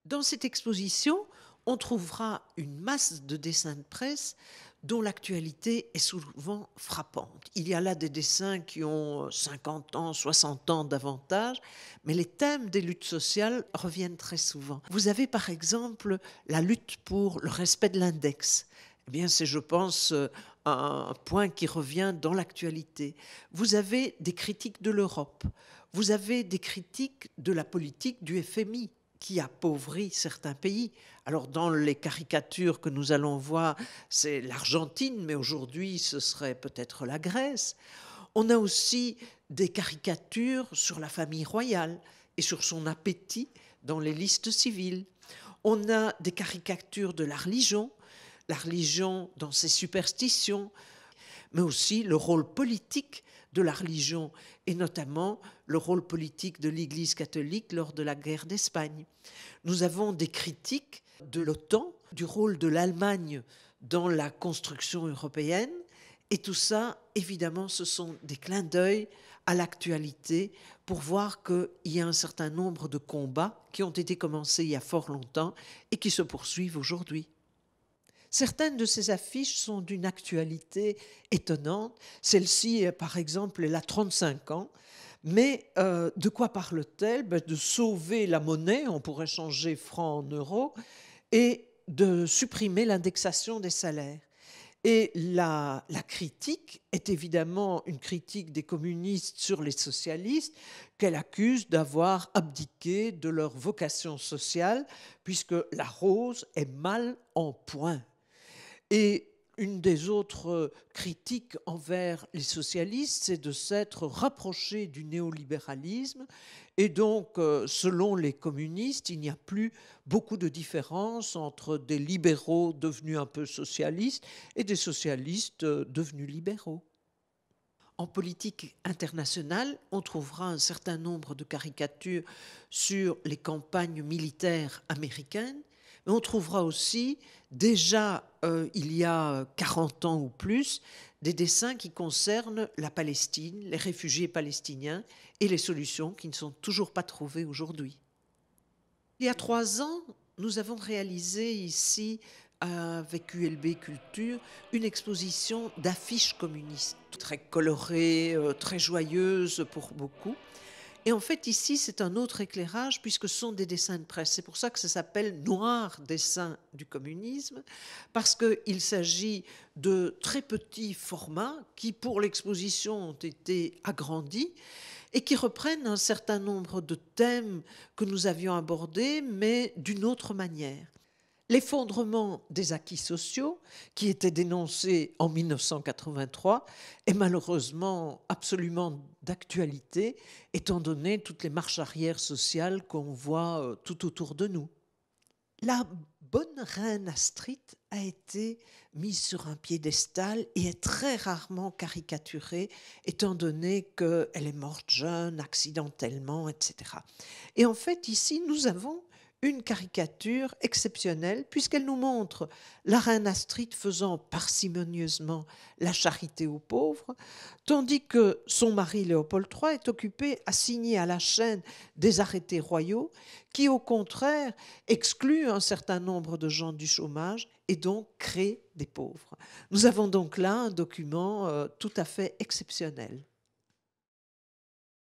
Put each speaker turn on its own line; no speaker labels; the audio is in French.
Dans cette exposition, on trouvera une masse de dessins de presse dont l'actualité est souvent frappante. Il y a là des dessins qui ont 50 ans, 60 ans davantage, mais les thèmes des luttes sociales reviennent très souvent. Vous avez par exemple la lutte pour le respect de l'index. Eh bien, c'est, je pense, un point qui revient dans l'actualité. Vous avez des critiques de l'Europe. Vous avez des critiques de la politique du FMI qui appauvrit certains pays. Alors dans les caricatures que nous allons voir, c'est l'Argentine, mais aujourd'hui ce serait peut-être la Grèce. On a aussi des caricatures sur la famille royale et sur son appétit dans les listes civiles. On a des caricatures de la religion dans ses superstitions, mais aussi le rôle politique de la religion, et notamment le rôle politique de l'Église catholique lors de la guerre d'Espagne. Nous avons des critiques de l'OTAN, du rôle de l'Allemagne dans la construction européenne, et tout ça, évidemment, ce sont des clins d'œil à l'actualité pour voir qu'il y a un certain nombre de combats qui ont été commencés il y a fort longtemps et qui se poursuivent aujourd'hui. Certaines de ces affiches sont d'une actualité étonnante. Celle-ci, par exemple, elle a 35 ans. Mais de quoi parle-t-elle? De sauver la monnaie, on pourrait changer francs en euros, et de supprimer l'indexation des salaires. Et la critique est évidemment une critique des communistes sur les socialistes qu'elle accuse d'avoir abdiqué de leur vocation sociale, puisque la rose est mal en point. Et une des autres critiques envers les socialistes, c'est de s'être rapproché du néolibéralisme. Et donc, selon les communistes, il n'y a plus beaucoup de différence entre des libéraux devenus un peu socialistes et des socialistes devenus libéraux. En politique internationale, on trouvera un certain nombre de caricatures sur les campagnes militaires américaines, mais on trouvera aussi, déjà il y a 40 ans ou plus, des dessins qui concernent la Palestine, les réfugiés palestiniens et les solutions qui ne sont toujours pas trouvées aujourd'hui. Il y a 3 ans, nous avons réalisé ici, avec ULB Culture, une exposition d'affiches communistes, très colorées, très joyeuses pour beaucoup. Et en fait, ici, c'est un autre éclairage puisque ce sont des dessins de presse. C'est pour ça que ça s'appelle Noir dessin du communisme, parce qu'il s'agit de très petits formats qui, pour l'exposition, ont été agrandis et qui reprennent un certain nombre de thèmes que nous avions abordés, mais d'une autre manière. L'effondrement des acquis sociaux, qui était dénoncé en 1983, est malheureusement absolument d'actualité, étant donné toutes les marches arrière sociales qu'on voit tout autour de nous. La bonne reine Astrid a été mise sur un piédestal et est très rarement caricaturée, étant donné qu'elle est morte jeune, accidentellement, etc. Et en fait, ici, nous avons une caricature exceptionnelle puisqu'elle nous montre la reine Astrid faisant parcimonieusement la charité aux pauvres, tandis que son mari Léopold III est occupé à signer à la chaîne des arrêtés royaux qui, au contraire, excluent un certain nombre de gens du chômage et donc créent des pauvres. Nous avons donc là un document tout à fait exceptionnel.